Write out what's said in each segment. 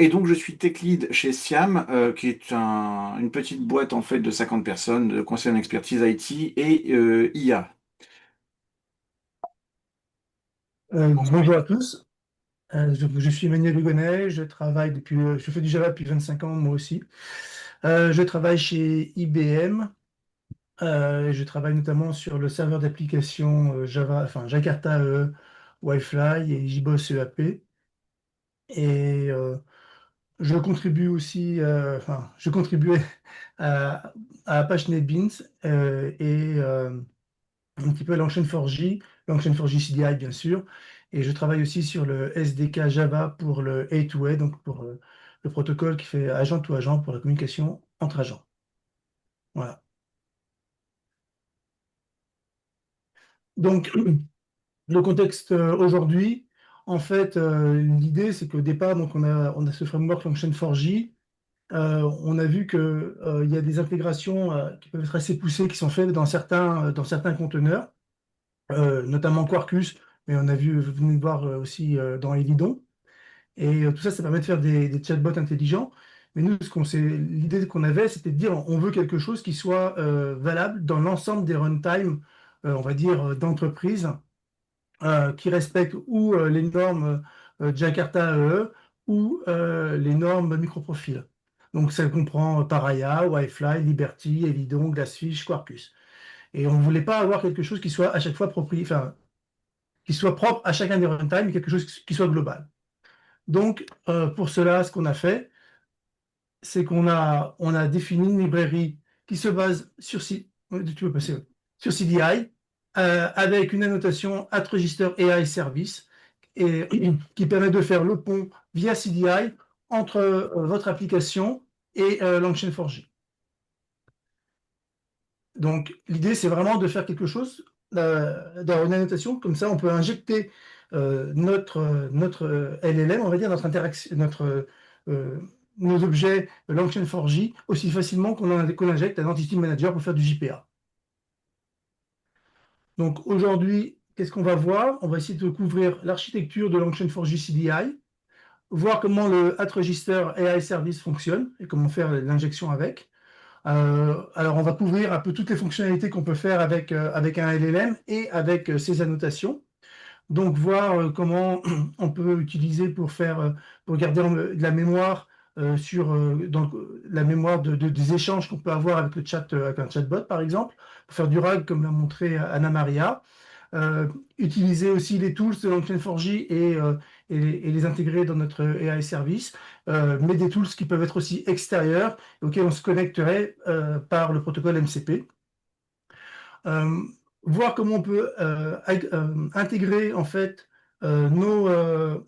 Et donc, je suis tech lead chez Siam, qui est une petite boîte en fait de 50 personnes de conseil en expertise IT et IA. Bonjour à tous. Je suis Emmanuel Hugonnet, je fais du Java depuis 25 ans moi aussi. Je travaille chez IBM. Je travaille notamment sur le serveur d'application Java, enfin Jakarta Wi-Fi et JBoss EAP. Et je contribue aussi, enfin je contribuais à, à Apache NetBeans et un petit peu Langchain4j, Langchain4j CDI bien sûr, et je travaille aussi sur le SDK Java pour le A2A, donc pour le protocole qui fait agent to agent pour la communication entre agents. Voilà. Donc, le contexte aujourd'hui, en fait, l'idée c'est qu'au départ, donc on a ce framework Langchain4j. On a vu que, il y a des intégrations qui peuvent être assez poussées qui sont faites dans certains conteneurs, notamment Quarkus, mais on a vu, vous venez de voir aussi dans Elidon. Et tout ça, ça permet de faire des chatbots intelligents. Mais nous, l'idée qu'on avait, c'était de dire on veut quelque chose qui soit valable dans l'ensemble des runtimes, on va dire, d'entreprise, qui respectent ou les normes Jakarta EE ou les normes microprofil. Donc ça comprend Paraya, Wi-Fi, Liberty, Elidon, Glassfish, Quarkus. Et on ne voulait pas avoir quelque chose qui soit à chaque fois enfin, qui soit propre à chacun des runtimes, mais quelque chose qui soit global. Donc, pour cela, ce qu'on a fait, c'est qu'on a défini une librairie qui se base tu veux passer, ouais, sur CDI, avec une annotation at register AI service, et qui permet de faire le pont via CDI entre votre application et Langchain4j. Donc, l'idée, c'est vraiment de faire quelque chose dans une annotation, comme ça, on peut injecter notre LLM, on va dire, notre interaction, euh, nos objets Langchain4j aussi facilement qu'on injecte un Entity Manager pour faire du JPA. Donc, aujourd'hui, qu'est-ce qu'on va voir? On va essayer de couvrir l'architecture de Langchain4j CDI, voir comment le at register AI service fonctionne et comment faire l'injection avec. Alors, on va couvrir un peu toutes les fonctionnalités qu'on peut faire avec un LLM et avec ses annotations. Donc, voir comment on peut utiliser pour garder de la mémoire dans la mémoire des échanges qu'on peut avoir avec le chat, avec un chatbot, par exemple, pour faire du RAG, comme l'a montré Anna Maria. Euh, Utiliser aussi les tools de Langchain4j et les intégrer dans notre AI service, mais des tools qui peuvent être aussi extérieurs, auxquels on se connecterait par le protocole MCP. Euh, Voir comment on peut intégrer en fait euh, nos, euh,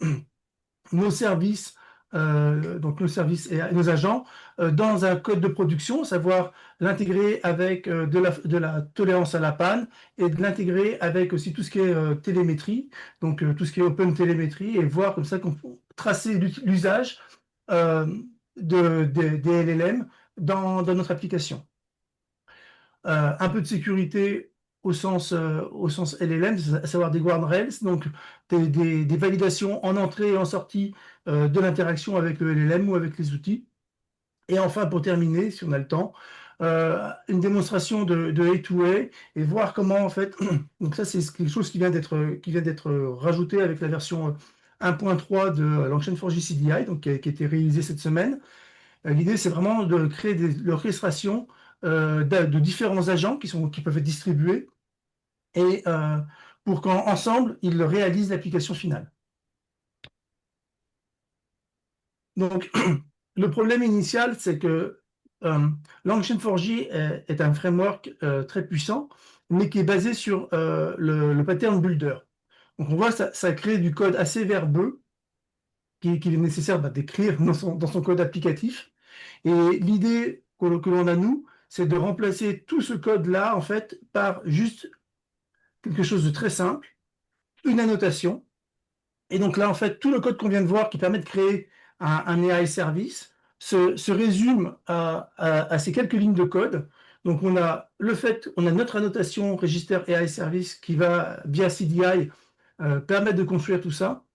nos services, donc nos services et nos agents, dans un code de production, savoir l'intégrer avec de la tolérance à la panne et de l'intégrer avec aussi tout ce qui est télémétrie, donc tout ce qui est open télémétrie, et voir comme ça qu'on peut tracer l'usage euh, des LLM dans notre application. Un peu de sécurité au sens LLM, à savoir des guardrails, donc des validations en entrée et en sortie de l'interaction avec le LLM ou avec les outils. Et enfin, pour terminer, si on a le temps, une démonstration de A2A et voir comment, en fait, donc ça, c'est quelque chose qui vient d'être rajouté avec la version 1.3 de Langchain4j CDI, donc qui a été réalisée cette semaine. L'idée, c'est vraiment de créer l'orchestration de différents agents qui peuvent être distribués et pour qu'ensemble, ils réalisent l'application finale. Donc, le problème initial, c'est que Langchain4j est un framework très puissant, mais qui est basé sur le pattern builder. Donc, on voit ça crée du code assez verbeux qu'il est nécessaire d'écrire dans son code applicatif. Et l'idée que l'on a, nous, c'est de remplacer tout ce code-là, en fait, par juste quelque chose de très simple, une annotation. Et donc là, en fait, tout le code qu'on vient de voir qui permet de créer un AI service se résume à ces quelques lignes de code. Donc on a notre annotation register AI service qui va, via CDI, permettre de construire tout ça.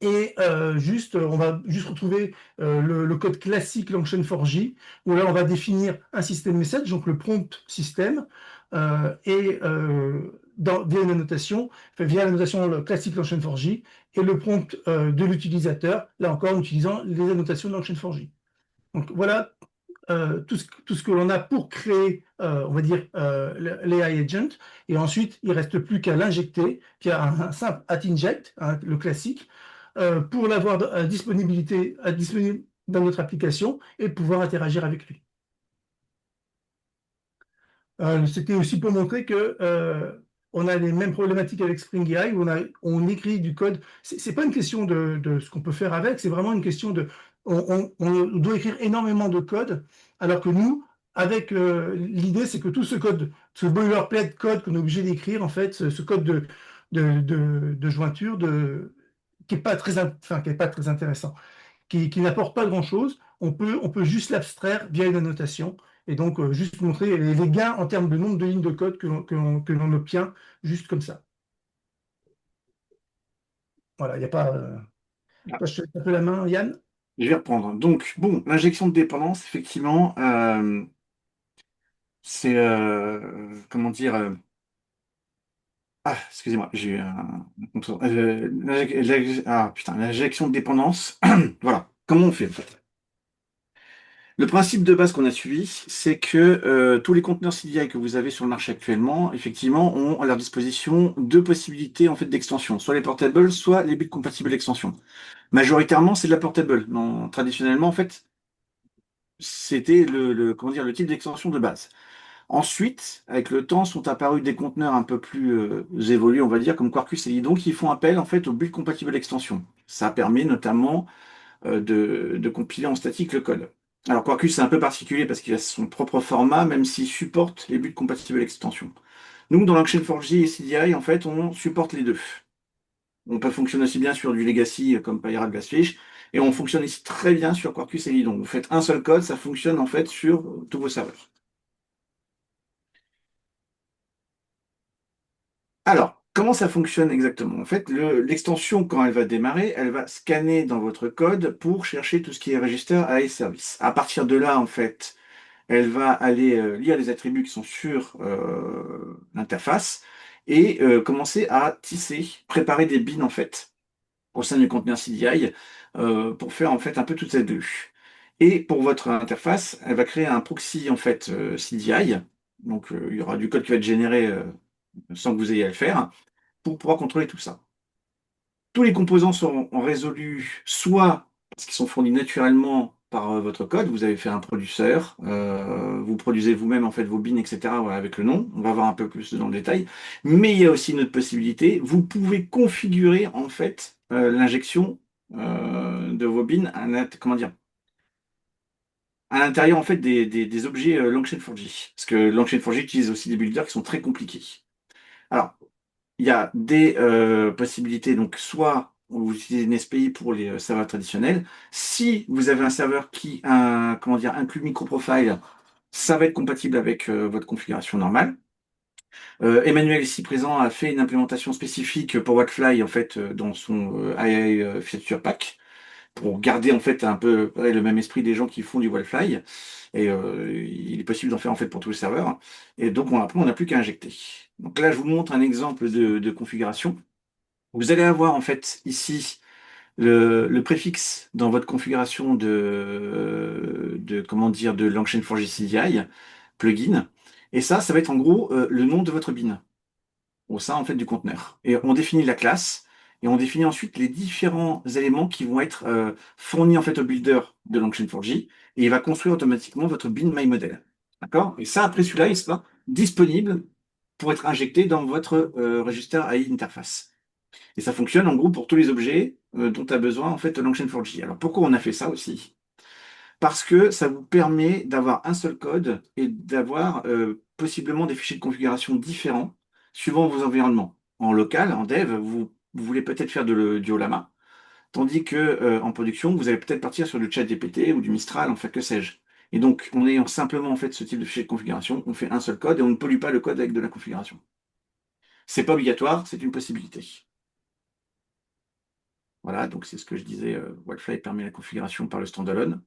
Et on va juste retrouver le code classique Longchain4j, où là, on va définir un système message, donc le prompt système, et via une annotation, enfin, via la notation classique Longchain4j, et le prompt de l'utilisateur, là encore, en utilisant les annotations de Longchain4j. Donc voilà tout ce que l'on a pour créer, on va dire, l'AI agent. Et ensuite, il ne reste plus qu'à l'injecter via un simple at-inject, hein, le classique, pour l'avoir disponible dans notre application et pouvoir interagir avec lui. C'était aussi pour montrer que on a les mêmes problématiques avec Spring AI, où on écrit du code. C'est pas une question de ce qu'on peut faire avec, c'est vraiment une question de. On doit écrire énormément de code, alors que nous, avec l'idée, c'est que tout ce code, ce boilerplate code qu'on est obligé d'écrire, en fait, ce code de jointure, qui n'est pas enfin, qui est pas très intéressant, qui n'apporte pas grand-chose, on peut juste l'abstraire via une annotation et donc juste montrer les gains en termes de nombre de lignes de code que l'on obtient juste comme ça. Voilà, il n'y a pas. Ah, Toi, je te laisse un peu la main, Yann. je vais reprendre. Donc, bon, l'injection de dépendance, effectivement, c'est, comment dire, ah, excusez-moi, j'ai eu ah, putain, l'injection de dépendance. Voilà, comment on fait en fait? Le principe de base qu'on a suivi, c'est que tous les conteneurs CDI que vous avez sur le marché actuellement, effectivement, ont à leur disposition deux possibilités en fait d'extension, soit les portables, soit les buts compatibles extension. Majoritairement, c'est de la portable. Non, traditionnellement, en fait, c'était comment dire, le type d'extension de base. Ensuite, avec le temps, sont apparus des conteneurs un peu plus évolués, on va dire, comme Quarkus et Lidon, qui font appel en fait au build compatible extension. Ça permet notamment de compiler en statique le code. Alors Quarkus, c'est un peu particulier parce qu'il a son propre format, même s'il supporte les builds compatibles extension. Nous, dans Longchain4j et CDI, en fait, on supporte les deux. On peut fonctionner aussi bien sur du legacy comme Payara Glassfish, et on fonctionne ici très bien sur Quarkus et Lidon. Vous faites un seul code, ça fonctionne en fait sur tous vos serveurs. Alors, comment ça fonctionne exactement? En fait, l'extension, quand elle va démarrer, elle va scanner dans votre code pour chercher tout ce qui est register AI service. À partir de là, en fait, elle va aller lire les attributs qui sont sur l'interface et commencer à tisser, préparer des bins, en fait, au sein du conteneur CDI pour faire, en fait, un peu toute cette vue. Et pour votre interface, elle va créer un proxy, en fait, CDI. Donc, il y aura du code qui va être généré sans que vous ayez à le faire pour pouvoir contrôler tout ça. Tous les composants sont résolus soit parce qu'ils sont fournis naturellement par votre code, vous avez fait un producteur, vous produisez vous-même en fait vos bins, etc. voilà, avec le nom, on va voir un peu plus dans le détail. Mais il y a aussi une autre possibilité, vous pouvez configurer en fait l'injection de vos bins comment dire, à l'intérieur en fait des objets Longchain4j. Parce que Longchain4j utilise aussi des builders qui sont très compliqués. Alors, il y a des possibilités, donc soit vous utilisez une SPI pour les serveurs traditionnels. Si vous avez un serveur qui comment dire, inclut MicroProfile, ça va être compatible avec votre configuration normale. Emmanuel, ici présent, a fait une implémentation spécifique pour Wattfly en fait dans son AI Feature Pack pour garder en fait un peu le même esprit des gens qui font du Wattfly. Et il est possible d'en faire en fait pour tous les serveurs. Et donc après, on n'a plus qu'à injecter. Donc là, je vous montre un exemple de configuration. Vous allez avoir en fait ici le préfixe dans votre configuration comment dire, de Longchain4j CDI plugin. Et ça va être en gros le nom de votre bin au sein en fait du conteneur. Et on définit la classe et on définit ensuite les différents éléments qui vont être fournis en fait au builder de Longchain4j et il va construire automatiquement votre bin MyModel. D'accord? Et ça, après celui-là, il sera disponible pour être injecté dans votre register AI interface. Et ça fonctionne en gros pour tous les objets dont tu as besoin en fait Longchain4j. Alors pourquoi on a fait ça aussi? Parce que ça vous permet d'avoir un seul code et d'avoir possiblement des fichiers de configuration différents suivant vos environnements. En local, en dev, vous voulez peut-être faire du Olama, tandis que en production, vous allez peut-être partir sur du ChatGPT ou du Mistral, en fait, que sais-je. Et donc, en ayant simplement en fait ce type de fichier de configuration, on fait un seul code et on ne pollue pas le code avec de la configuration. C'est pas obligatoire, c'est une possibilité. Voilà, donc c'est ce que je disais, Wildfly permet la configuration par le standalone.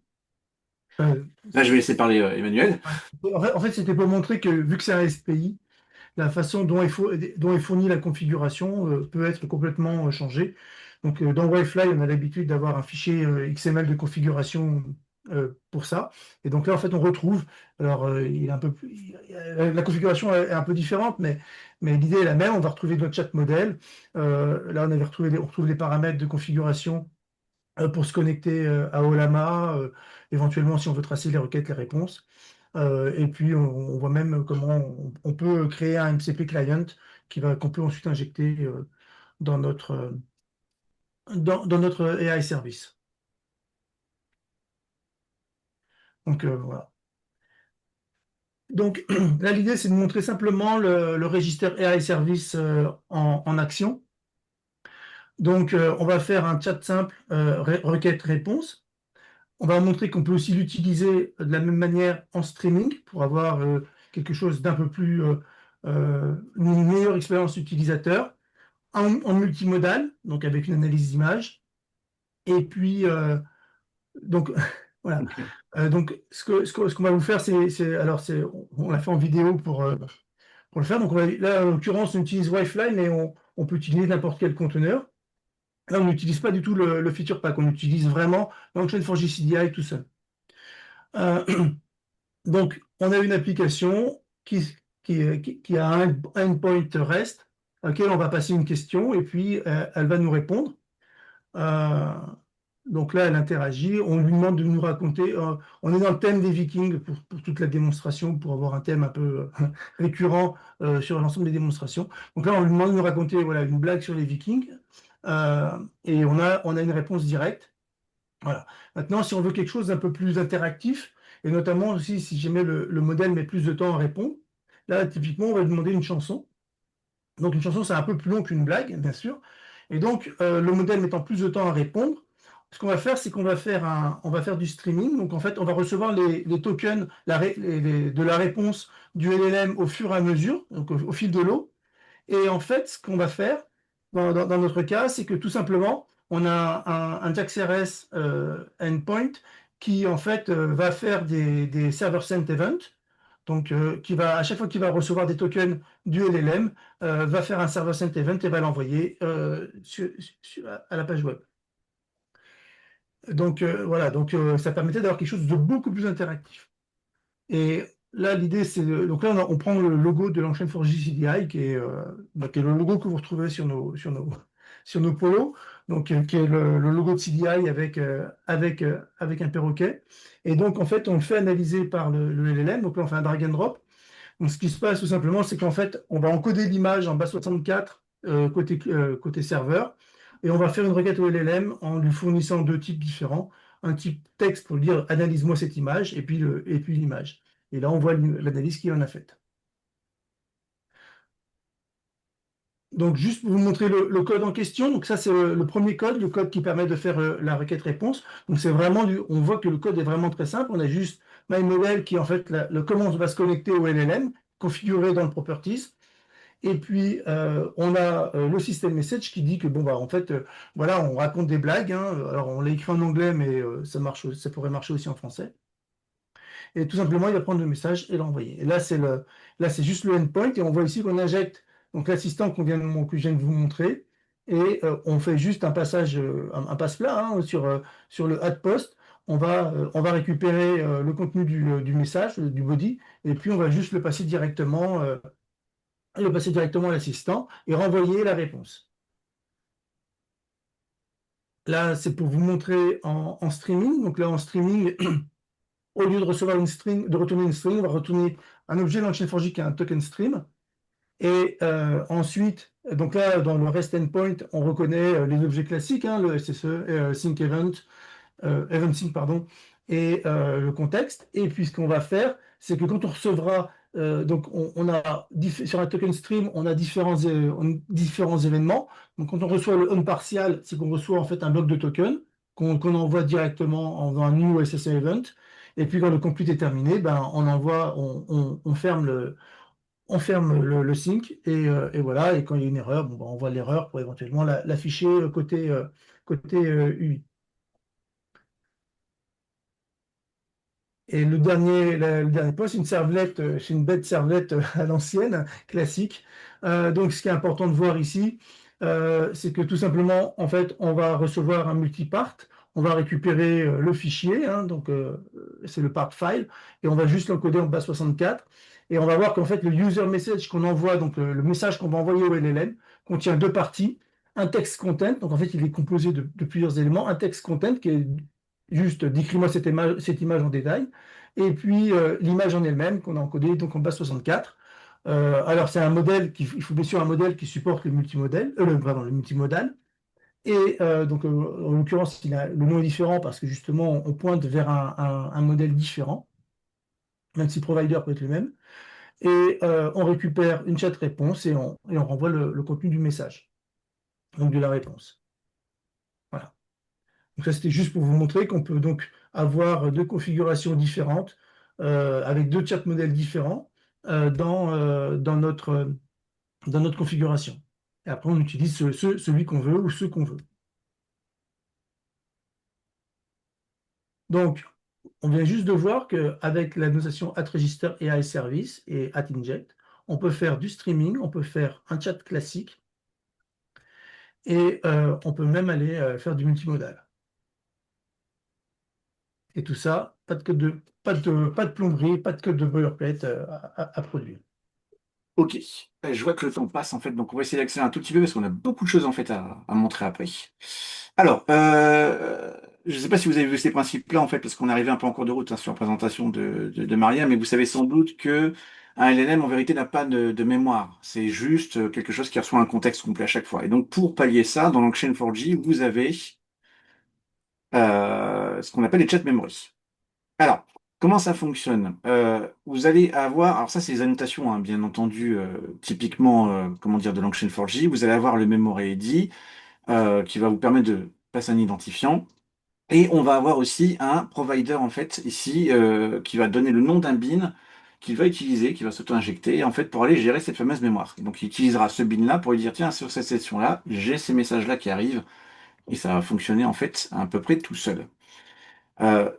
Euh, Là, je vais laisser parler Emmanuel. ouais. En fait, c'était pour montrer que vu que c'est un SPI, la façon dont est fournie la configuration peut être complètement changée. Donc, dans Wi-Fi, on a l'habitude d'avoir un fichier XML de configuration pour ça. Et donc là, en fait, on retrouve. Alors, il est un peu la configuration est un peu différente, mais l'idée est la même. On va retrouver notre chat modèle. Là, on retrouve les paramètres de configuration pour se connecter à Olama, éventuellement si on veut tracer les requêtes, les réponses. Et puis on voit même comment on peut créer un MCP client qu'on peut ensuite injecter dans dans notre AI service. Donc voilà. Donc là, l'idée, c'est de montrer simplement le register AI service en action. Donc on va faire un chat simple requête-réponse. On va montrer qu'on peut aussi l'utiliser de la même manière en streaming pour avoir quelque chose d'un peu plus, une meilleure expérience utilisateur, en multimodal, donc avec une analyse d'image. Et puis, donc, voilà. Donc, ce qu'on va vous faire, alors, on l'a fait en vidéo pour le faire. Donc, là, en l'occurrence, on utilise Wi-Fi, mais on peut utiliser n'importe quel conteneur. Là, on n'utilise pas du tout le feature pack, on utilise vraiment Launch4j CDI tout seul. Euh, Donc, on a une application qui a un endpoint REST à laquelle on va passer une question et puis elle va nous répondre. Euh, donc là, elle interagit. On lui demande de nous raconter. On est dans le thème des Vikings pour toute la démonstration, pour avoir un thème un peu récurrent sur l'ensemble des démonstrations. Donc là, on lui demande de nous raconter voilà, une blague sur les Vikings et on a une réponse directe. Voilà. Maintenant, si on veut quelque chose d'un peu plus interactif, et notamment aussi si jamais le modèle met plus de temps à répondre, là, typiquement, on va lui demander une chanson. Donc, une chanson, c'est un peu plus long qu'une blague, bien sûr. Et donc, le modèle mettant plus de temps à répondre, ce qu'on va faire, c'est on va faire du streaming. Donc, en fait, on va recevoir les tokens de la réponse du LLM au fur et à mesure, donc au fil de l'eau. Et en fait, ce qu'on va faire dans notre cas, c'est que tout simplement, on a un JAX-RS endpoint qui en fait va faire des server sent events. Donc, à chaque fois qu'il va recevoir des tokens du LLM, va faire un server sent event et va l'envoyer à la page web. Donc, voilà, donc ça permettait d'avoir quelque chose de beaucoup plus interactif. Et là, l'idée, donc là, on prend le logo de l'enchaîne 4G CDI, qui est le logo que vous retrouvez sur nos polos, donc qui est le logo de CDI avec un perroquet. Et donc, en fait, on le fait analyser par le LLM. Donc là, on fait un drag and drop. Donc, ce qui se passe tout simplement, c'est qu'en fait, on va encoder l'image en base 64 côté serveur, et on va faire une requête au LLM en lui fournissant deux types différents. Un type texte pour lui dire analyse-moi cette image, et puis l'image. Et là, on voit l'analyse qu'il en a faite. Donc, juste pour vous montrer le code en question, donc ça, c'est le premier code, le code qui permet de faire la requête réponse. Donc, c'est vraiment on voit que le code est vraiment très simple. On a juste MyModel qui, en fait, comment on va se connecter au LLM, configuré dans le properties. Et puis, on a le système message qui dit que, bon, bah, en fait, voilà, on raconte des blagues, hein. Alors, on l'a écrit en anglais, mais ça pourrait marcher aussi en français. Et tout simplement, il va prendre le message et l'envoyer. Et là, c'est juste le endpoint. Et on voit ici qu'on injecte donc l'assistant que je viens de vous montrer. Et on fait juste un passage, un passe-plat hein, sur le add post. On va récupérer le contenu du message, du body, et puis on va juste le passer directement à l'assistant et renvoyer la réponse. Là, c'est pour vous montrer en streaming. Donc là, en streaming, au lieu de recevoir une string, de retourner une string, on va retourner un objet dans le chain 4J qui est un token stream. Et ensuite, donc là, dans le REST endpoint, on reconnaît les objets classiques, hein, le SSE, sync event, event sync, pardon, et le contexte. Et puis, ce qu'on va faire, c'est que quand on recevra, donc on a sur un token stream, on a différents événements. Donc, quand on reçoit le on partial, c'est qu'on reçoit en fait un bloc de token qu'on envoie directement en faisant un new SSE event. Et puis, quand le complete est terminé, ben, on ferme le sync et voilà. Et quand il y a une erreur, bon, ben, on voit l'erreur pour éventuellement l'afficher côté UI. Et le dernier point, c'est une servlette, c'est une bête servlette à l'ancienne, classique. Donc, ce qui est important de voir ici, c'est que tout simplement, en fait, on va recevoir un multipart, on va récupérer le fichier, hein, donc c'est le part file, et on va juste l'encoder en base 64. Et on va voir qu'en fait, le user message qu'on envoie, donc le message qu'on va envoyer au LLM, contient deux parties. Un text content, donc en fait, il est composé de plusieurs éléments. Un text content qui est juste décris-moi cette image en détail. Et puis l'image en elle-même qu'on a encodée donc en base 64. Alors c'est un modèle il faut bien sûr un modèle qui supporte le multimodal, pardon, le multimodal. Et donc en l'occurrence, le nom est différent parce que justement on pointe vers un modèle différent, même si le provider peut être le même. Et on récupère une chat réponse et on renvoie le contenu du message, donc de la réponse. Voilà. Donc ça, c'était juste pour vous montrer qu'on peut donc avoir deux configurations différentes avec deux chat modèles différents dans notre configuration. Et après, on utilise celui qu'on veut ou ceux qu'on veut. Donc, on vient juste de voir qu'avec la notation atRegister et atService et atInject, on peut faire du streaming, on peut faire un chat classique et on peut même aller faire du multimodal. Et tout ça, pas de plomberie, pas de code de boilerplate à produire. Ok. Je vois que le temps passe en fait, donc on va essayer d'accélérer un tout petit peu parce qu'on a beaucoup de choses en fait à montrer après. Alors, je ne sais pas si vous avez vu ces principes-là en fait, parce qu'on est arrivé un peu en cours de route hein, sur la présentation de Maria, mais vous savez sans doute que un LLM en vérité n'a pas de mémoire. C'est juste quelque chose qui reçoit un contexte complet à chaque fois. Et donc pour pallier ça, dans Longchain4j, vous avez ce qu'on appelle les chat memory. Alors, comment ça fonctionne? Vous allez avoir, alors ça c'est les annotations, hein, bien entendu, typiquement, comment dire, de Longchain4j. Vous allez avoir le memory ID qui va vous permettre de passer un identifiant. Et on va avoir aussi un provider en fait ici qui va donner le nom d'un bin qu'il va utiliser, qui va s'auto-injecter en fait pour aller gérer cette fameuse mémoire. Et donc il utilisera ce bin-là pour lui dire tiens sur cette session-là j'ai ces messages-là qui arrivent et ça va fonctionner en fait à peu près tout seul. Euh,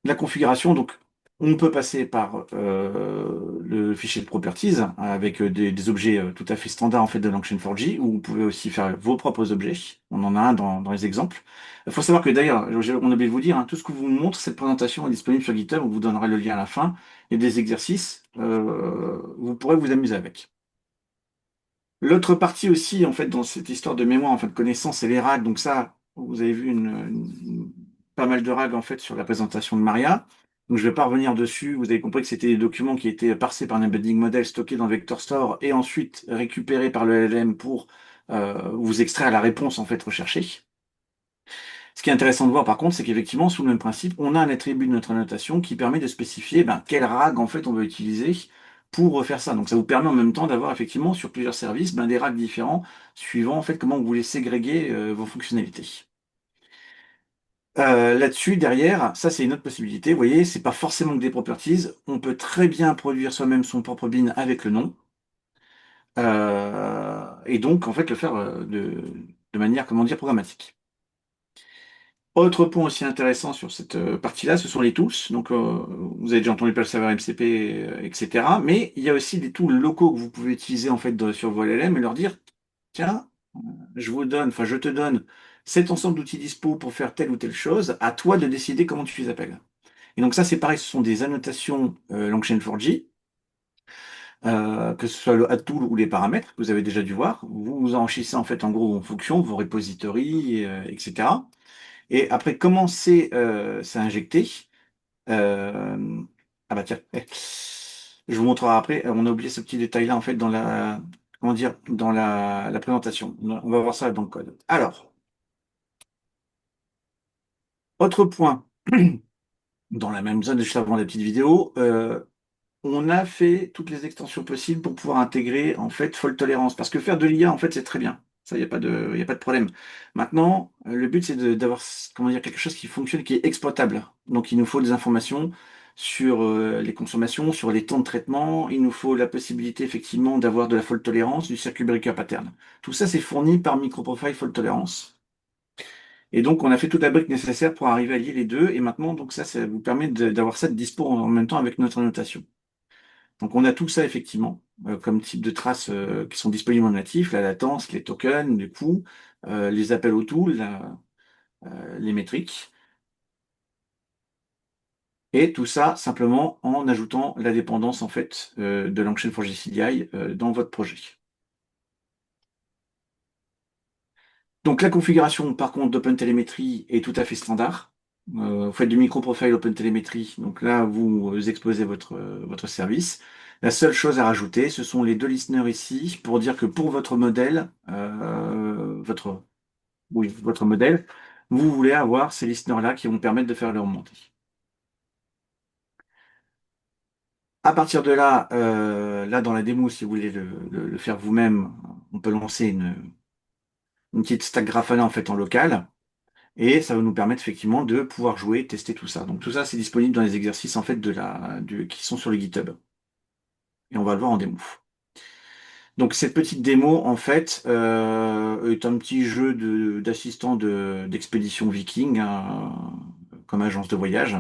la configuration, donc, on peut passer par le fichier de properties avec des objets tout à fait standards en fait de Longchain4j, où vous pouvez aussi faire vos propres objets. On en a un dans les exemples. Il faut savoir que d'ailleurs, on a oublié de vous dire, hein, tout ce que vous montre, cette présentation est disponible sur GitHub, on vous donnera le lien à la fin, et des exercices, vous pourrez vous amuser avec. L'autre partie aussi, en fait, dans cette histoire de mémoire, en fait, de connaissance, c'est les RAG. Donc ça, vous avez vu pas mal de RAG, en fait, sur la présentation de Maria. Donc je ne vais pas revenir dessus. Vous avez compris que c'était des documents qui étaient parsés par un embedding model, stockés dans le vector store et ensuite récupérés par le LLM pour vous extraire la réponse, en fait, recherchée. Ce qui est intéressant de voir par contre, c'est qu'effectivement, sous le même principe, on a un attribut de notre annotation qui permet de spécifier quel RAG en fait on veut utiliser pour faire ça. Donc ça vous permet en même temps d'avoir effectivement sur plusieurs services des RAG différents suivant en fait comment vous voulez ségréguer vos fonctionnalités. Là-dessus, derrière, ça c'est une autre possibilité. Vous voyez, c'est pas forcément que des properties. On peut très bien produire soi-même son propre bin avec le nom. Et donc en fait le faire de manière, comment dire, programmatique. Autre point aussi intéressant sur cette partie-là, ce sont les tools. Donc, vous avez déjà entendu parler de serveur MCP, etc. Mais il y a aussi des tools locaux que vous pouvez utiliser en fait sur vos LLM et leur dire, tiens, je te donne cet ensemble d'outils dispo pour faire telle ou telle chose. À toi de décider comment tu les appelles. Et donc ça, c'est pareil, ce sont des annotations Longchain4j, que ce soit le add tool ou les paramètres que vous avez déjà dû voir. Vous enrichissez en fait en gros vos fonctions, vos repositories, etc. Et après, comment c'est injecté? Ah bah tiens, je vous montrerai après. On a oublié ce petit détail-là en fait dans comment dire, dans la présentation. On va voir ça dans le code. Alors, autre point, dans la même zone, juste avant la petite vidéo, on a fait toutes les extensions possibles pour pouvoir intégrer en fait fault tolérance. Parce que faire de l'IA, en fait, c'est très bien. Ça, y a pas de problème. Maintenant, le but, c'est d'avoir, comment dire, quelque chose qui fonctionne, qui est exploitable. Donc, il nous faut des informations sur les consommations, sur les temps de traitement. Il nous faut la possibilité, effectivement, d'avoir de la fault tolérance, du circuit breaker pattern. Tout ça, c'est fourni par MicroProfile Fault Tolerance. Et donc, on a fait toute la brique nécessaire pour arriver à lier les deux. Et maintenant, donc ça vous permet d'avoir ça de dispo en même temps avec notre annotation. Donc, on a tout ça effectivement comme type de traces qui sont disponibles en natif, la latence, les tokens, du coup, les appels au tool, les métriques. Et tout ça simplement en ajoutant la dépendance en fait de Langchain for GCDI dans votre projet. Donc la configuration par contre d'OpenTelemetry est tout à fait standard. Vous faites du micro-profile OpenTelemetry, donc là vous exposez votre service. La seule chose à rajouter, ce sont les deux listeners ici pour dire que pour votre modèle, votre modèle, vous voulez avoir ces listeners-là qui vont permettre de faire leur remontée. À partir de là, là dans la démo, si vous voulez le faire vous-même, on peut lancer une petite stack Grafana en fait en local, et ça va nous permettre effectivement de pouvoir jouer, tester tout ça. Donc tout ça, c'est disponible dans les exercices en fait qui sont sur le GitHub, et on va le voir en démo. Donc cette petite démo en fait est un petit jeu d'assistant d'expédition viking, hein, comme agence de voyage.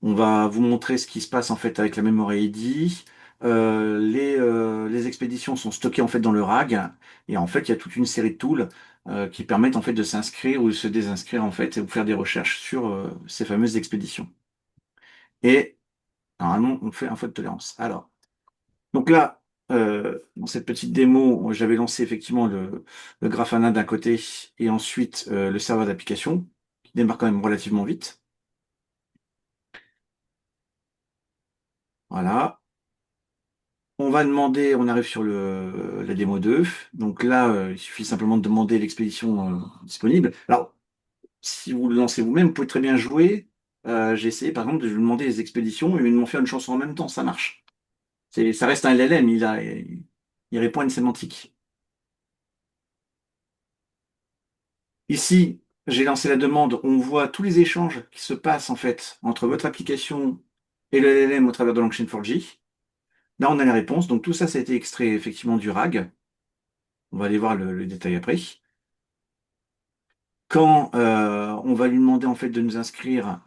On va vous montrer ce qui se passe en fait avec la memory ID. Les expéditions sont stockées en fait dans le RAG et en fait il y a toute une série de tools qui permettent en fait de s'inscrire ou de se désinscrire en fait et vous faire des recherches sur ces fameuses expéditions. Et normalement on fait un faute de tolérance. Alors donc là dans cette petite démo j'avais lancé effectivement le Grafana d'un côté et ensuite le serveur d'application qui démarre quand même relativement vite. Voilà. On va demander, on arrive sur la démo 2. Donc là, il suffit simplement de demander l'expédition disponible. Alors, si vous le lancez vous-même, vous pouvez très bien jouer. J'ai essayé, par exemple, de lui demander les expéditions et ils m'ont fait une chanson en même temps. Ça marche. Ça reste un LLM, il répond à une sémantique. Ici, j'ai lancé la demande. On voit tous les échanges qui se passent en fait entre votre application et le LLM au travers de Langchain 4G. Là, on a les réponses. Donc tout ça, ça a été extrait effectivement du RAG. On va aller voir le détail après. Quand on va lui demander en fait de nous inscrire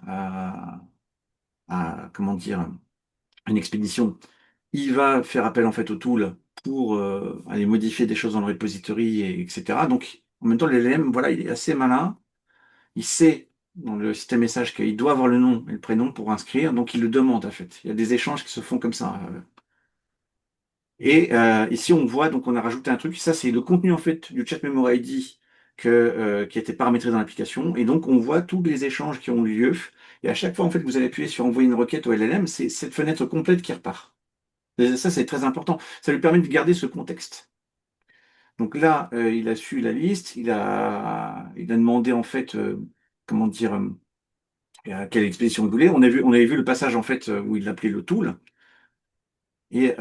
comment dire, une expédition, il va faire appel en fait au tool pour aller modifier des choses dans le repository, etc. Donc en même temps, l'LLM, voilà, il est assez malin. Il sait dans le système message qu'il doit avoir le nom et le prénom pour inscrire, donc il le demande en fait. Il y a des échanges qui se font comme ça. Et ici, on voit, donc on a rajouté un truc, ça c'est le contenu en fait du chat memory ID qui a été paramétré dans l'application. Et donc on voit tous les échanges qui ont eu lieu. Et à chaque fois en fait que vous allez appuyer sur envoyer une requête au LLM, c'est cette fenêtre complète qui repart. Et ça c'est très important. Ça lui permet de garder ce contexte. Donc là, il a su la liste, il a demandé en fait, comment dire, à quelle expédition il voulait. On avait vu le passage en fait où il appelait le tool. Et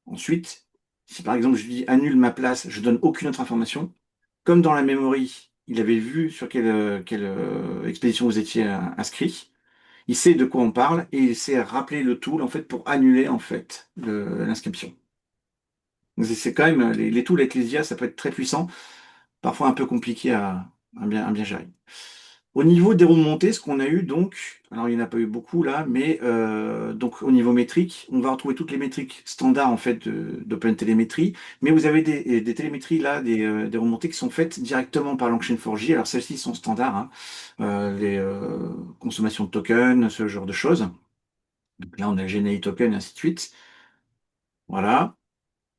ensuite, si par exemple je lui dis annule ma place, je donne aucune autre information. Comme dans la memory, il avait vu sur quelle expédition vous étiez inscrit. Il sait de quoi on parle et il sait rappeler le tool en fait pour annuler en fait l'inscription. Donc, c'est quand même les tools Ecclesia, ça peut être très puissant, parfois un peu compliqué à bien gérer. Au niveau des remontées, ce qu'on a eu donc, alors il n'y en a pas eu beaucoup là, mais donc au niveau métrique, on va retrouver toutes les métriques standards en fait d'OpenTelemetry, mais vous avez des télémétries là, des remontées qui sont faites directement par Langchain4j. Alors celles-ci sont standards, hein, les consommations de tokens, ce genre de choses. Donc là on a le GNI token et ainsi de suite. Voilà.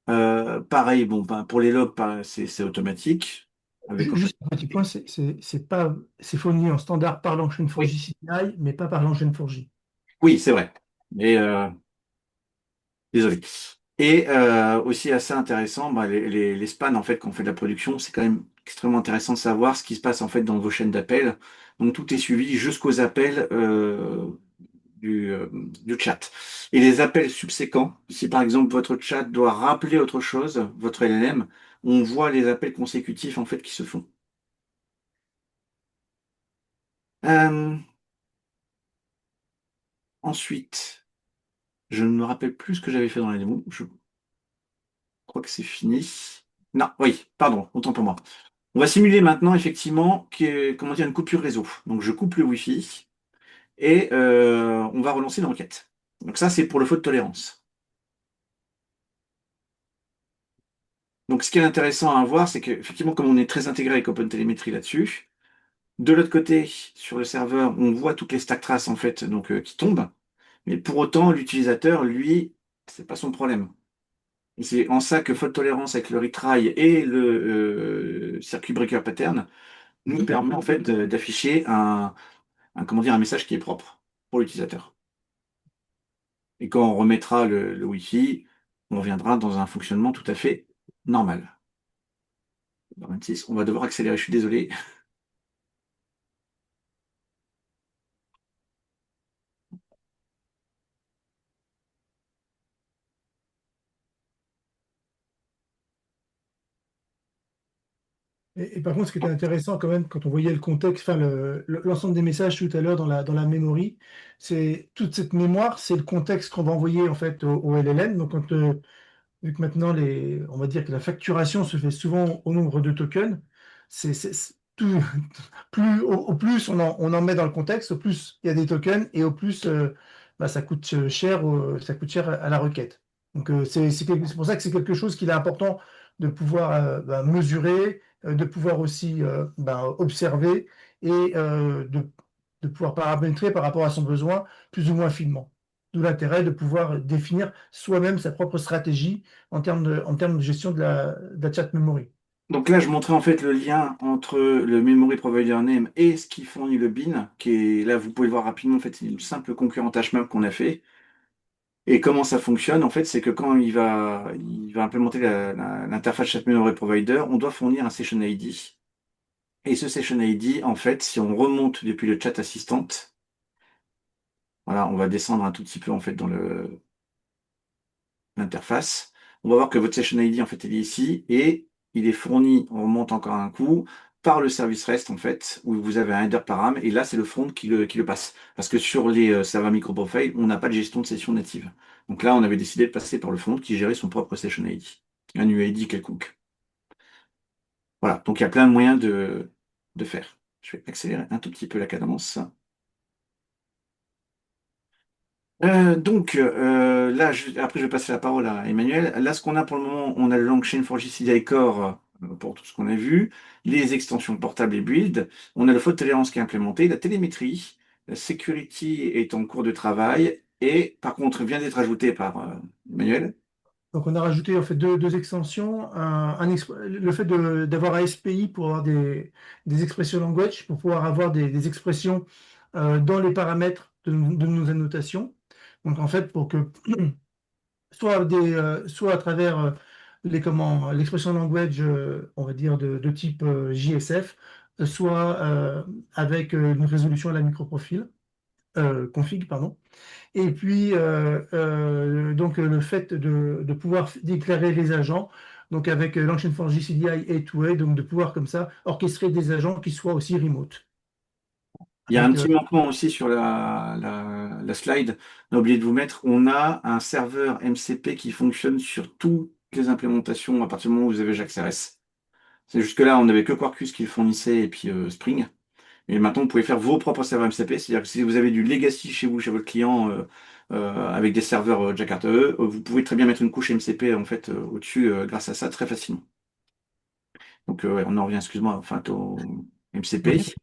Pareil, bon, ben, pour les logs, c'est automatique. Avec en fait. Juste un petit point, c'est pas, c'est fourni en standard par l'engine Oui, 4J CPI, mais pas par l'engine 4J. oui, c'est vrai. Mais désolé. Et aussi assez intéressant, bah, les spans en fait quand on fait de la production, c'est quand même extrêmement intéressant de savoir ce qui se passe en fait dans vos chaînes d'appels. Donc tout est suivi jusqu'aux appels du chat. Et les appels subséquents, si par exemple votre chat doit rappeler autre chose, votre LLM, on voit les appels consécutifs en fait qui se font. Euh, ensuite, je ne me rappelle plus ce que j'avais fait dans la démo. Je crois que c'est fini. Non, oui, pardon, autant pour moi. On va simuler maintenant effectivement comment dire, une coupure réseau. Donc je coupe le Wi-Fi et on va relancer une requête. Donc ça, c'est pour le faute de tolérance. Donc ce qui est intéressant à voir, c'est qu'effectivement, comme on est très intégré avec OpenTelemetry là-dessus, de l'autre côté, sur le serveur, on voit toutes les stack traces en fait, donc qui tombent. Mais pour autant, l'utilisateur, lui, c'est pas son problème. Et c'est en ça que faute tolérance avec le retry et le circuit breaker pattern nous permet en fait d'afficher comment dire, un message qui est propre pour l'utilisateur. Et quand on remettra le Wi-Fi, on reviendra dans un fonctionnement tout à fait normal. Dans 26, on va devoir accélérer, je suis désolé. Et par contre, ce qui était intéressant quand même, quand on voyait le contexte, enfin l'ensemble des messages tout à l'heure dans la memory, c'est toute cette mémoire, c'est le contexte qu'on va envoyer en fait au LLM. Donc quand vu que maintenant, on va dire que la facturation se fait souvent au nombre de tokens, au plus on en met dans le contexte, au plus il y a des tokens et au plus bah, ça coûte cher, ça coûte cher à la requête. Donc c'est pour ça que c'est quelque chose qu'il est important de pouvoir bah, mesurer, de pouvoir aussi bah, observer et de pouvoir paramétrer par rapport à son besoin plus ou moins finement. D'où l'intérêt de pouvoir définir soi-même sa propre stratégie en termes de gestion de la chat memory. Donc là, je montrais en fait le lien entre le memory provider name et ce qui fournit le bin, qui est là, vous pouvez le voir rapidement, en fait, c'est une simple concurrente HMAP qu'on a fait. Et comment ça fonctionne, en fait, c'est que quand il va implémenter l'interface chat memory provider, on doit fournir un session ID. Et ce session ID, en fait, si on remonte depuis le chat assistant, voilà, on va descendre un tout petit peu en fait dans l'interface. On va voir que votre session ID en fait il est ici et il est fourni, on remonte encore un coup, par le service REST en fait, où vous avez un header param et là c'est le front qui le passe. Parce que sur les serveurs microprofile, on n'a pas de gestion de session native. Donc là, on avait décidé de passer par le front qui gérait son propre session ID, un UID quelconque. Voilà, donc il y a plein de moyens de faire. Je vais accélérer un tout petit peu la cadence. Là, après, je vais passer la parole à Emmanuel. Là, ce qu'on a pour le moment, on a le Longchain for GCDI Core pour tout ce qu'on a vu, les extensions portables et build. On a le faute tolérance qui est implémenté, la télémétrie, la security est en cours de travail et par contre, vient d'être ajouté par Emmanuel. Donc, on a rajouté en fait deux extensions. Le fait d'avoir ASPI pour avoir des expressions language, pour pouvoir avoir des expressions dans les paramètres de nos annotations. Donc, en fait, pour que soit à travers l'expression language, on va dire, de type JSF, soit avec une résolution à la microprofil, config, pardon. Et puis, donc, le fait de pouvoir déclarer les agents, donc avec l'Ancient for GCDI A2A, donc de pouvoir comme ça orchestrer des agents qui soient aussi remote. Il y a un Avec, petit manquement aussi sur la slide. On a oublié de vous mettre. On a un serveur MCP qui fonctionne sur toutes les implémentations à partir du moment où vous avez JAX-RS. C'est jusque-là, on n'avait que Quarkus qui le fournissait et puis Spring. Et maintenant, vous pouvez faire vos propres serveurs MCP. C'est-à-dire que si vous avez du legacy chez vous, chez votre client, avec des serveurs Jakarta, vous pouvez très bien mettre une couche MCP en fait au-dessus grâce à ça très facilement. Donc, ouais, on en revient, excuse-moi, enfin, au MCP.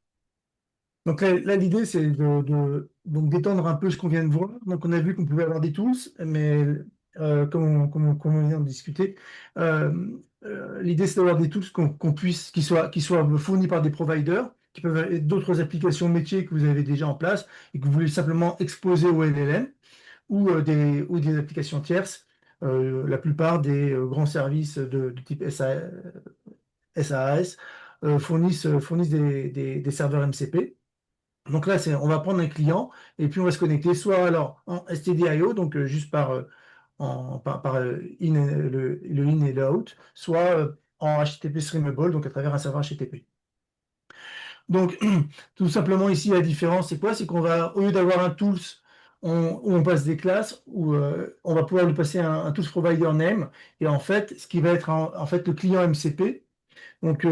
Donc là, l'idée, c'est donc d'étendre un peu ce qu'on vient de voir. Donc on a vu qu'on pouvait avoir des tools, mais comme on vient de discuter, l'idée, c'est d'avoir des tools qu'on puisse, qui soient fournis par des providers, qui peuvent être d'autres applications métiers que vous avez déjà en place et que vous voulez simplement exposer au LLM ou des applications tierces. La plupart des grands services de type SAS fournissent des serveurs MCP. Donc là, on va prendre un client et puis on va se connecter soit alors en STDIO, donc juste par le in et le out, soit en HTTP Streamable, donc à travers un serveur HTTP. Donc, tout simplement ici, la différence, c'est quoi? C'est qu'on va, au lieu d'avoir un tools où on passe des classes, où on va pouvoir lui passer un tools provider name, et en fait, ce qui va être en fait le client MCP. Donc,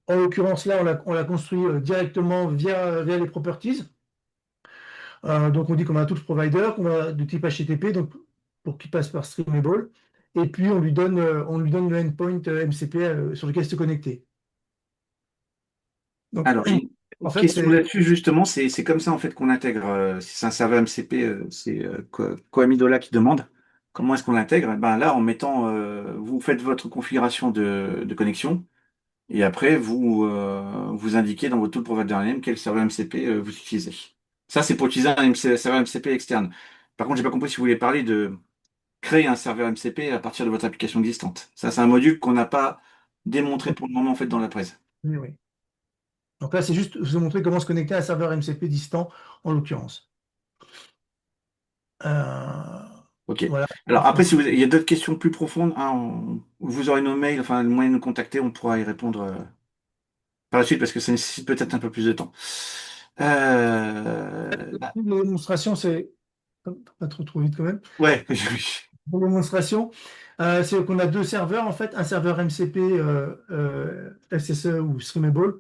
En l'occurrence, là, on l'a construit directement via les properties. Donc, on dit qu'on a un tools provider, qu'on a de type HTTP, donc pour qu'il passe par Streamable. Et puis, on lui donne le endpoint MCP sur lequel se connecter. Donc, Alors, en une fait, question c'est là-dessus, justement, c'est comme ça en fait qu'on intègre. Si c'est un serveur MCP, c'est Coamidola qui demande comment est-ce qu'on l'intègre. Eh ben là, en mettant, vous faites votre configuration de connexion et après vous indiquez dans votre tool provider name quel serveur MCP vous utilisez. Ça, c'est pour utiliser un serveur MCP externe. Par contre, j'ai pas compris si vous voulez parler de créer un serveur MCP à partir de votre application existante. Ça, c'est un module qu'on n'a pas démontré pour le moment en fait dans la presse. oui, oui. Donc là, c'est juste vous montrer comment se connecter à un serveur MCP distant, en l'occurrence. Euh, Ok. voilà. Alors après, si il y a d'autres questions plus profondes, hein, vous aurez nos mails, enfin le moyen de nous contacter, on pourra y répondre par la suite parce que ça nécessite peut-être un peu plus de temps. Bah, La démonstration, c'est pas trop vite quand même. ouais, Pour démonstration, c'est qu'on a deux serveurs, en fait, un serveur MCP SSE ou Streamable,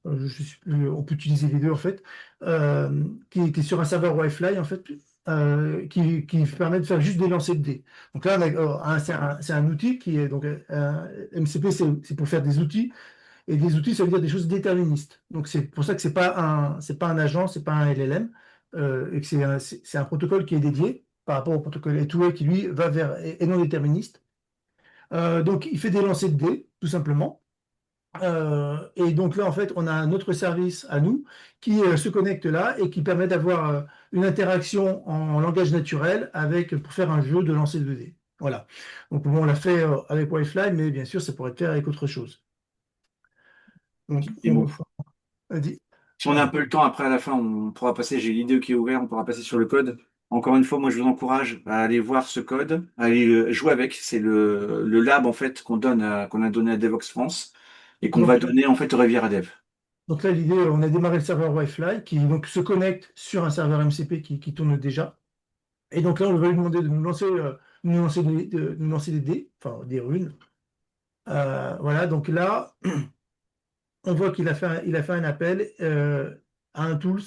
on peut utiliser les deux en fait, qui est sur un serveur Wi-Fi en fait, qui permet de faire juste des lancers de dés. Donc là, c'est un outil qui est donc MCP, c'est pour faire des outils, et des outils, ça veut dire des choses déterministes. Donc c'est pour ça que c'est pas un agent, c'est pas un LLM, et que c'est un protocole qui est dédié par rapport au protocole A2A qui lui va vers est non déterministe. Donc il fait des lancers de dés, tout simplement. Et donc là, en fait, on a un autre service à nous qui se connecte là et qui permet d'avoir une interaction en langage naturel pour faire un jeu de lancer de dés. Voilà. Donc bon, on l'a fait avec Wi-Fi, mais bien sûr, ça pourrait être fait avec autre chose. Donc, effectivement. vas-y. Si on a un peu le temps, après à la fin, on pourra passer, j'ai l'idée qui est ouverte, on pourra passer sur le code. Encore une fois, moi je vous encourage à aller voir ce code, à aller jouer avec. C'est le lab en fait qu'on a donné à Devox France et qu'on va Donc, donner en fait au Riviera Dev. Donc là, l'idée, on a démarré le serveur Wi-Fi qui donc se connecte sur un serveur MCP qui tourne déjà. Et donc là, on va lui demander de nous lancer des dés, enfin des runes. Voilà, donc là, on voit qu'il a fait un appel à un tools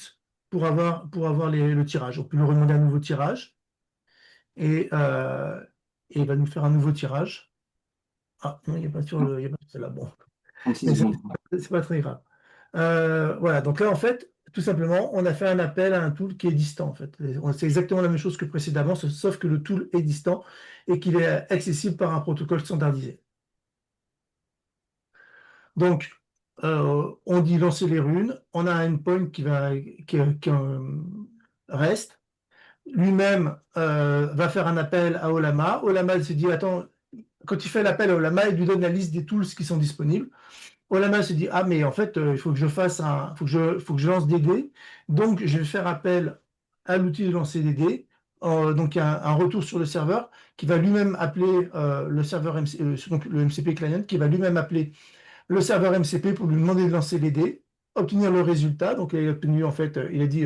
pour avoir le tirage. On peut lui demander un nouveau tirage et il va nous faire un nouveau tirage. Ah, non, il n'y a pas sur celle-là. Bon. 36 Mais secondes. c'est pas très grave. Voilà, donc là, en fait, tout simplement, on a fait un appel à un tool qui est distant, en fait. C'est exactement la même chose que précédemment, sauf que le tool est distant et qu'il est accessible par un protocole standardisé. Donc, on dit lancer les runes, on a un endpoint qui reste. Lui-même va faire un appel à Olama. Olama se dit, attends, quand il fait l'appel à Olama, il lui donne la liste des tools qui sont disponibles. Olama se dit, ah, mais en fait, il faut que je faut que je lance des dés. Donc, je vais faire appel à l'outil de lancer des dés. Donc, il y a un retour sur le serveur qui va lui-même appeler le serveur donc le MCP client, qui va lui-même appeler le serveur MCP pour lui demander de lancer les dés, obtenir le résultat. Donc, il a obtenu, en fait, il a dit,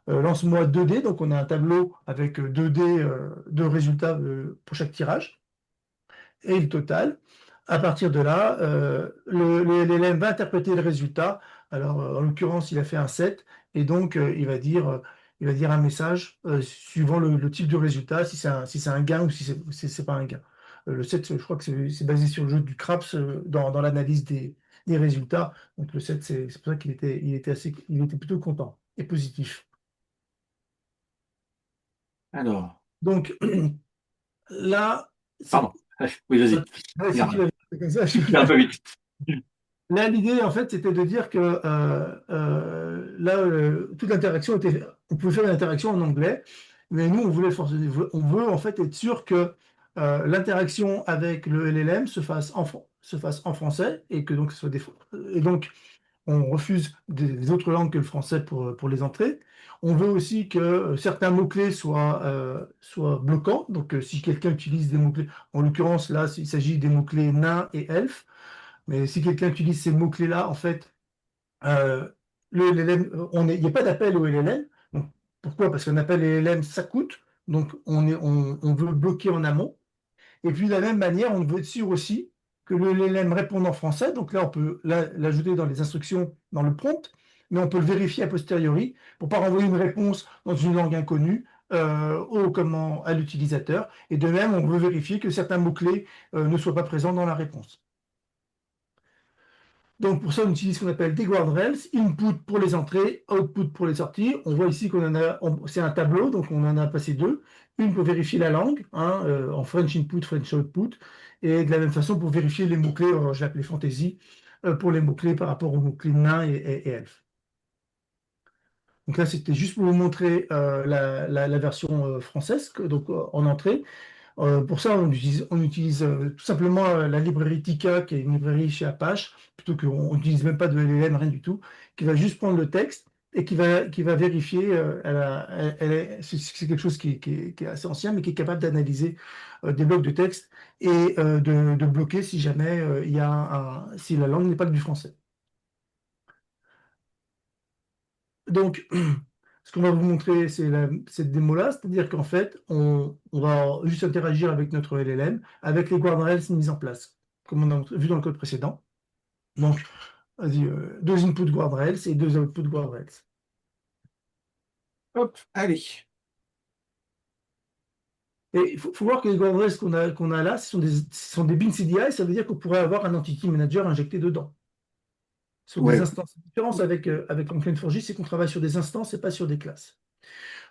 lance-moi 2 dés. Donc, on a un tableau avec 2 dés de résultats pour chaque tirage et le total. À partir de là, l'élève va interpréter le résultat. Alors, en l'occurrence, il a fait un 7 et donc il va dire un message suivant le type de résultat, si c'est un gain ou si c'est pas un gain. Le 7, je crois que c'est basé sur le jeu du craps dans l'analyse des résultats. Donc, le 7, c'est pour ça il était plutôt content et positif. Alors, Donc, là, c'est pardon. Oui, vas-y. ouais, si tu Merde. l'avais fait comme ça, Je vais un peu vite. là, l'idée, en fait, c'était de dire que là, toute l'interaction on pouvait faire une interaction en anglais, mais nous, on veut en fait être sûr que l'interaction avec le LLM se fasse en français et que donc ce soit et donc on refuse des autres langues que le français pour les entrées. On veut aussi que certains mots-clés soient bloquants. Donc, si quelqu'un utilise des mots-clés, en l'occurrence, là, il s'agit des mots-clés nain et elfe. Mais si quelqu'un utilise ces mots-clés-là, en fait, euh, le LLM, il n'y a pas d'appel au LLM. Donc, pourquoi? Parce qu'un appel LLM, ça coûte. Donc, on veut bloquer en amont. Et puis, de la même manière, on veut être sûr aussi que le LLM réponde en français. Donc là, on peut l'ajouter dans les instructions, dans le prompt, mais on peut le vérifier a posteriori pour ne pas renvoyer une réponse dans une langue inconnue à l'utilisateur. Et de même, on veut vérifier que certains mots-clés ne soient pas présents dans la réponse. Donc pour ça, on utilise ce qu'on appelle des guardrails, input pour les entrées, output pour les sorties. On voit ici qu'on en a, c'est un tableau, donc on en a passé deux. Une pour vérifier la langue, hein, en French input, French output, et de la même façon pour vérifier les mots-clés, je l'appelais fantasy, pour les mots-clés par rapport aux mots-clés nain et elfe. Donc là, c'était juste pour vous montrer la version française, donc en entrée. Pour ça, on utilise tout simplement la librairie Tika, qui est une librairie chez Apache, plutôt qu'on n'utilise même pas de LLM, rien du tout, qui va juste prendre le texte et qui va vérifier. C'est quelque chose qui est assez ancien, mais qui est capable d'analyser des blocs de texte et de bloquer si jamais si la langue n'est pas que du français. Donc, ce qu'on va vous montrer, c'est cette démo-là, c'est-à-dire qu'en fait, on va juste interagir avec notre LLM, avec les guardrails mis en place, comme on a vu dans le code précédent. Donc, vas-y, deux input guardrails et deux output guardrails. Hop, allez. Et il faut voir que les guardrails qu'on a là, ce sont des bin CDI, ça veut dire qu'on pourrait avoir un entity manager injecté dedans, sur des Ouais. instances. La différence avec Longchain4j, c'est qu'on travaille sur des instances et pas sur des classes.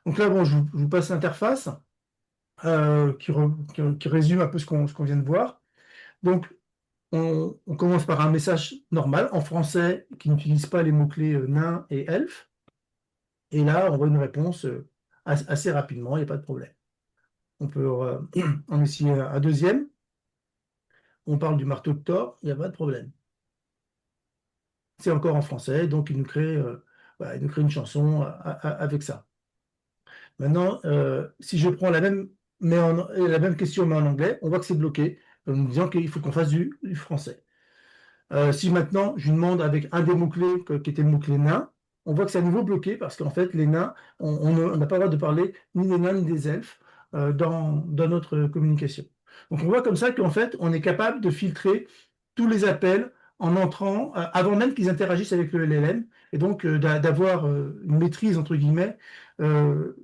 Donc là, bon, je vous passe l'interface. Qui résume un peu ce qu'on vient de voir. Donc, on commence par un message normal en français qui n'utilise pas les mots-clés nain et elfe. Et là, on voit une réponse assez rapidement, il n'y a pas de problème. On peut en essayer un deuxième. On parle du marteau de Thor, il n'y a pas de problème. C'est encore en français, donc voilà, il nous crée une chanson avec ça. Maintenant, si je prends la même question mais en anglais, on voit que c'est bloqué, en nous disant qu'il faut qu'on fasse du français. Si maintenant je lui demande avec un des mots-clés qui était le mot-clé nain, on voit que c'est à nouveau bloqué parce qu'en fait, les nains, on n'a pas le droit de parler ni des nains ni des elfes dans notre communication. Donc on voit comme ça qu'en fait, on est capable de filtrer tous les appels en entrant avant même qu'ils interagissent avec le LLM et donc d'avoir une maîtrise entre guillemets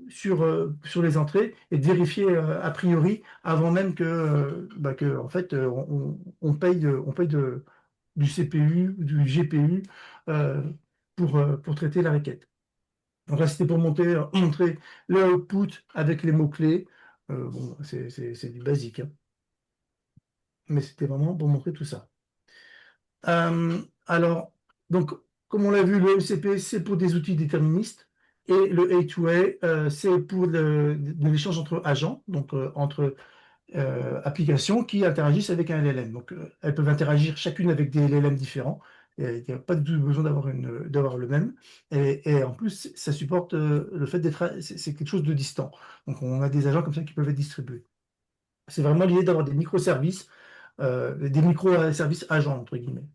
sur les entrées et de vérifier a priori avant même que en fait on paye du CPU, du GPU euh, pour traiter la requête. Donc là, c'était pour montrer le output avec les mots-clés. Bon, c'est du basique, hein. Mais c'était vraiment pour montrer tout ça. Alors, donc, comme on l'a vu, le MCP, c'est pour des outils déterministes. Et le A2A, c'est pour de l'échange entre agents, donc entre applications qui interagissent avec un LLM. Donc, elles peuvent interagir chacune avec des LLM différents. Et il n'y a pas du tout besoin d'avoir le même. Et en plus, ça supporte le fait d'être. C'est quelque chose de distant. Donc, on a des agents comme ça qui peuvent être distribués. C'est vraiment l'idée d'avoir des microservices, des microservices agents, entre guillemets.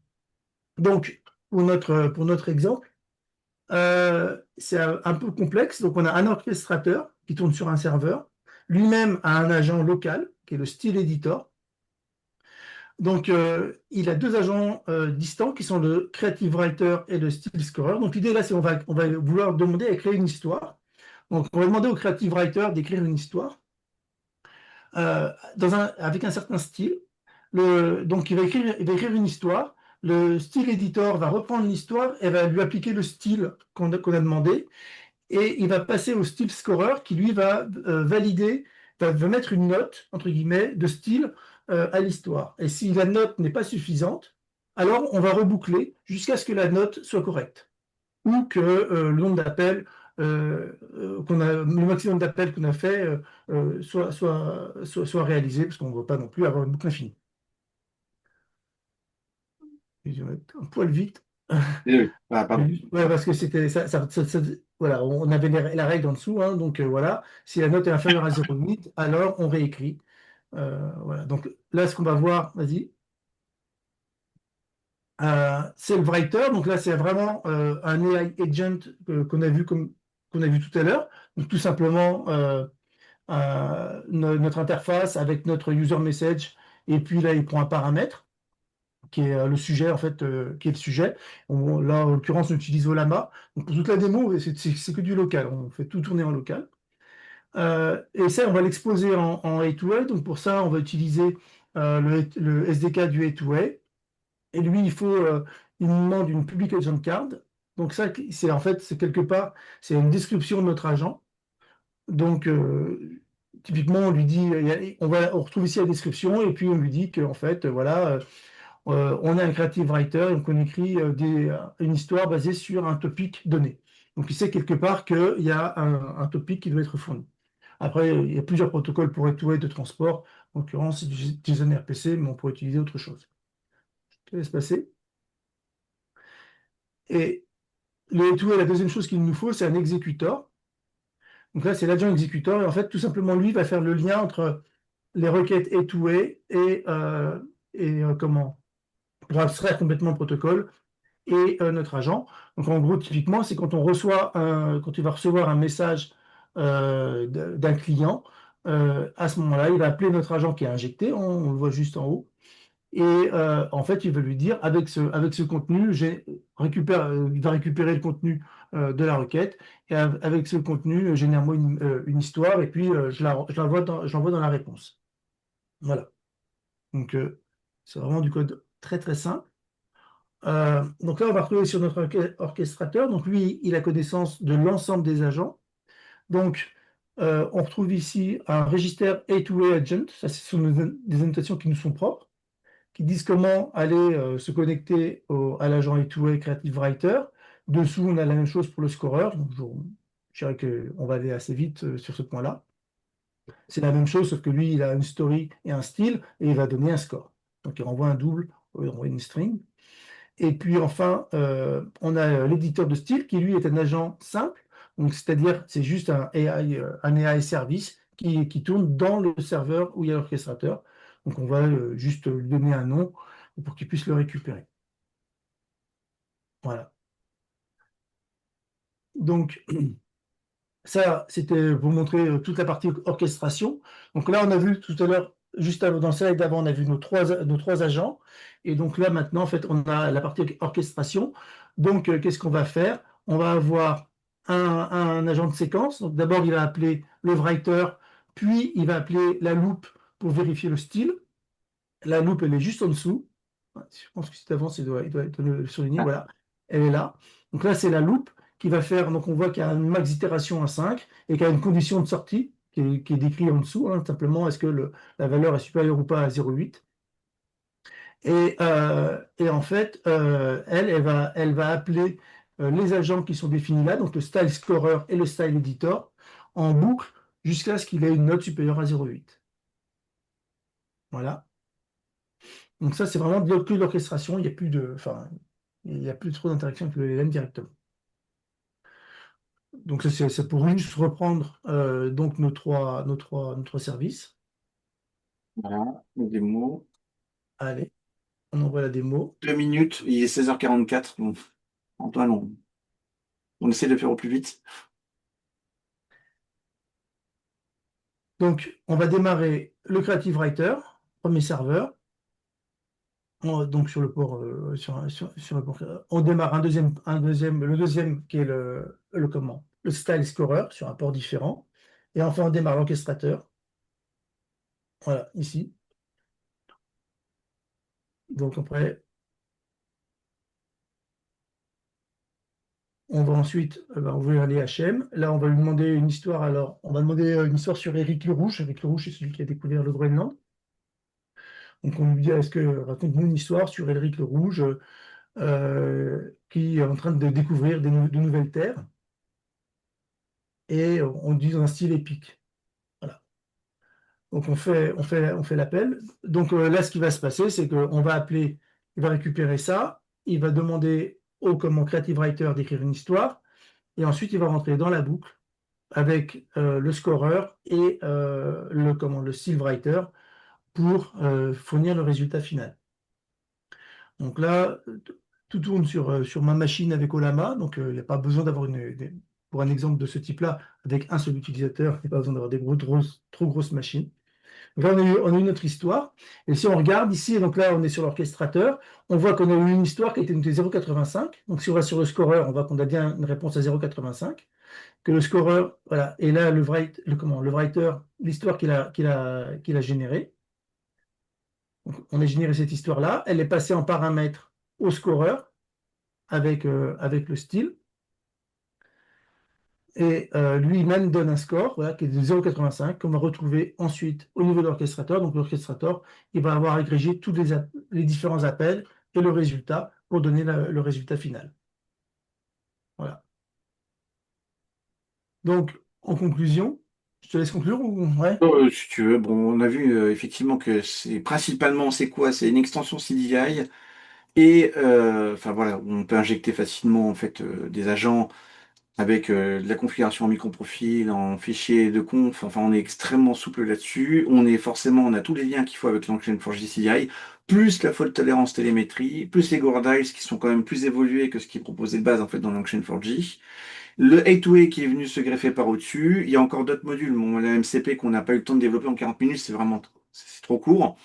Donc, pour notre exemple, c'est un peu complexe. Donc, on a un orchestrateur qui tourne sur un serveur. Lui-même a un agent local, qui est le style editor. Donc, il a deux agents distants qui sont le Creative Writer et le Style Scorer. Donc, l'idée là, c'est qu'on va vouloir demander à créer une histoire. Donc, on va demander au Creative Writer d'écrire une histoire avec un certain style. Donc, il va écrire une histoire. Le style editor va reprendre l'histoire et va lui appliquer le style qu'on a demandé. Et il va passer au style scorer qui, lui, va valider, va mettre une note, entre guillemets, de style à l'histoire. Et si la note n'est pas suffisante, alors on va reboucler jusqu'à ce que la note soit correcte. Ou que le nombre d'appels le maximum d'appels qu'on a fait soit réalisé, parce qu'on ne veut pas non plus avoir une boucle infinie. Je vais mettre un poil vite. Eh oui. Ah, pardon. Ouais, parce que c'était voilà, on avait la règle en dessous, hein, donc voilà, si la note est inférieure à 0,8, alors on réécrit. Voilà, donc là, ce qu'on va voir, vas-y, c'est le writer. Donc là, c'est vraiment un AI agent qu'on a vu tout à l'heure. Donc tout simplement notre interface avec notre user message, et puis là, il prend un paramètre. qui est le sujet, en fait, qui est le sujet. Là, en l'occurrence, on utilise Olama. Donc, pour toute la démo, c'est que du local. On fait tout tourner en local. Et ça, on va l'exposer en A2A. Donc, pour ça, on va utiliser le SDK du A2A. Et lui, il nous demande une public agent card. Donc, ça, c'est en fait, c'est quelque part, c'est une description de notre agent. Donc, typiquement, on lui dit, on retrouve ici la description, et puis on lui dit qu'en fait, voilà, on a un creative writer, et donc on écrit une histoire basée sur un topic donné. Donc, il sait quelque part qu'il y a un topic qui doit être fourni. Après, il y a plusieurs protocoles pour A2A de transport. En l'occurrence, c'est du JSON RPC, mais on pourrait utiliser autre chose. Je te laisse passer. Et le A2A, la deuxième chose qu'il nous faut, c'est un exécuteur. Donc là, c'est l'agent exécuteur. Et en fait, tout simplement, lui va faire le lien entre les requêtes A2A comment, pour abstraire complètement le protocole et notre agent. Donc en gros, typiquement, c'est quand quand tu vas recevoir un message d'un client, à ce moment-là, il va appeler notre agent qui est injecté, on le voit juste en haut, et en fait, il va lui dire, avec ce contenu, il va récupérer le contenu de la requête, et avec ce contenu, génère-moi une histoire, et puis je l'envoie dans la réponse. Voilà. Donc, c'est vraiment du code très très simple. Donc là, on va retrouver sur notre orchestrateur. Donc lui, il a connaissance de l'ensemble des agents. Donc, on retrouve ici un register A2A agent. Ça, ce sont des annotations qui nous sont propres, qui disent comment aller se connecter à l'agent A2A Creative Writer. Dessous, on a la même chose pour le scorer. Donc, je dirais qu'on va aller assez vite sur ce point-là. C'est la même chose, sauf que lui, il a une story et un style, et il va donner un score. Donc, il renvoie un double, il renvoie une string. Et puis enfin, on a l'éditeur de style qui lui est un agent simple, donc c'est-à-dire c'est juste un AI service qui tourne dans le serveur où il y a l'orchestrateur. Donc on va juste lui donner un nom pour qu'il puisse le récupérer. Voilà. Donc ça, c'était pour montrer toute la partie orchestration. Donc là, on a vu tout à l'heure, juste dans le slide d'avant, on a vu nos trois agents. Et donc là, maintenant, en fait, on a la partie orchestration. Donc, qu'est-ce qu'on va faire? On va avoir un agent de séquence. Donc d'abord, il va appeler le writer, puis il va appeler la loop pour vérifier le style. La loop, elle est juste en dessous. Je pense que si tu avances, il doit être le souligner. Voilà, elle est là. Donc là, c'est la loop qui va faire. Donc on voit qu'il y a une max d'itération à 5 et qu'il y a une condition de sortie qui est décrite en dessous. Simplement, est-ce que la valeur est supérieure ou pas à 0,8. Et en fait, elle va appeler les agents qui sont définis là, donc le style scorer et le style editor, en boucle jusqu'à ce qu'il ait une note supérieure à 0,8. Voilà. Donc ça, c'est vraiment que de l'orchestration. Il n'y a plus enfin, il n'y a plus trop d'interaction avec le LLM directement. Donc ça, c'est pour juste reprendre donc nos trois services. Voilà, la démo. Allez, on envoie la démo. 2 minutes, il est 16h44. Bon, Antoine, on essaie de faire au plus vite. Donc, on va démarrer le Creative Writer, premier serveur. Donc sur le port, sur le port, on démarre le deuxième qui est le Style Scorer sur un port différent. Et enfin, on démarre l'orchestrateur. Voilà, ici. Donc après, on va ensuite ouvrir les HM. Là, on va lui demander une histoire. Alors, on va demander une histoire sur Éric le Rouge. Éric le Rouge, c'est celui qui a découvert le Groenland. Donc, on lui dit, raconte-nous une histoire sur Éric le Rouge qui est en train de découvrir de nouvelles terres. Et on dit dans un style épique. Voilà. Donc, on fait l'appel. Donc, là, ce qui va se passer, c'est qu'on va appeler, il va récupérer ça, il va demander au Creative Writer d'écrire une histoire, et ensuite, il va rentrer dans la boucle avec le scorer et le style writer pour fournir le résultat final. Donc là, tout tourne sur ma machine avec Olama, donc il n'y a pas besoin d'avoir pour un exemple de ce type-là, avec un seul utilisateur, il n'y a pas besoin d'avoir trop grosses machines. Donc là, on a eu notre histoire. Et si on regarde ici, donc là, on est sur l'orchestrateur, on voit qu'on a eu une histoire qui a été notée 0,85. Donc si on va sur le scoreur, on voit qu'on a bien une réponse à 0,85. Que le scoreur, voilà, et là, le writer, l'histoire qu'il a générée. Donc, on a généré cette histoire-là. Elle est passée en paramètre au scoreur avec le style. Et lui-même donne un score voilà, qui est de 0,85 qu'on va retrouver ensuite au niveau de l'orchestrateur. Donc l'orchestrateur, il va avoir agrégé tous les différents appels et le résultat pour donner le résultat final. Voilà. Donc, en conclusion, je te laisse conclure ou... Ouais. Si tu veux, bon, on a vu effectivement que c'est principalement, c'est quoi? C'est une extension CDI et enfin voilà, on peut injecter facilement en fait des agents avec de la configuration en microprofil, en fichier de conf. Enfin, on est extrêmement souple là-dessus. On a tous les liens qu'il faut avec l'engine for CDI, plus la faute tolérance télémétrie, plus les guardrails qui sont quand même plus évolués que ce qui est proposé de base en fait dans l'engine 4G. Le A2A qui est venu se greffer par au-dessus. Il y a encore d'autres modules. Bon, la MCP qu'on n'a pas eu le temps de développer en 40 minutes, c'est vraiment c'est trop court.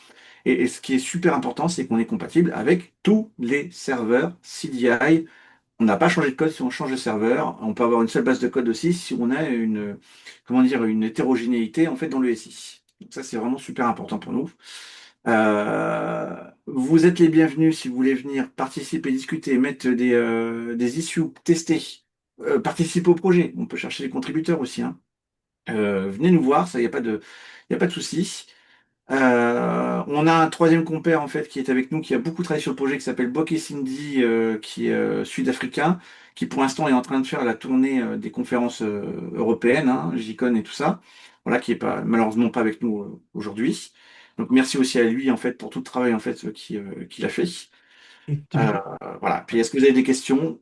Et ce qui est super important, c'est qu'on est compatible avec tous les serveurs CDI. On n'a pas changé de code si on change de serveur. On peut avoir une seule base de code aussi si on a une, comment dire, une hétérogénéité en fait dans le SI. Donc ça, c'est vraiment super important pour nous. Vous êtes les bienvenus si vous voulez venir participer, discuter, mettre des issues, tester, participer au projet. On peut chercher des contributeurs aussi, hein. Venez nous voir, ça, y a pas de souci. On a un troisième compère en fait qui est avec nous, qui a beaucoup travaillé sur le projet, qui s'appelle Bokeh Cindy, qui est sud-africain, qui pour l'instant est en train de faire la tournée des conférences européennes, hein, JCon et tout ça. Voilà, qui est pas malheureusement pas avec nous aujourd'hui. Donc merci aussi à lui en fait pour tout le travail en fait qu'il a fait. Et tu Euh, veux... voilà. Puis est-ce que vous avez des questions?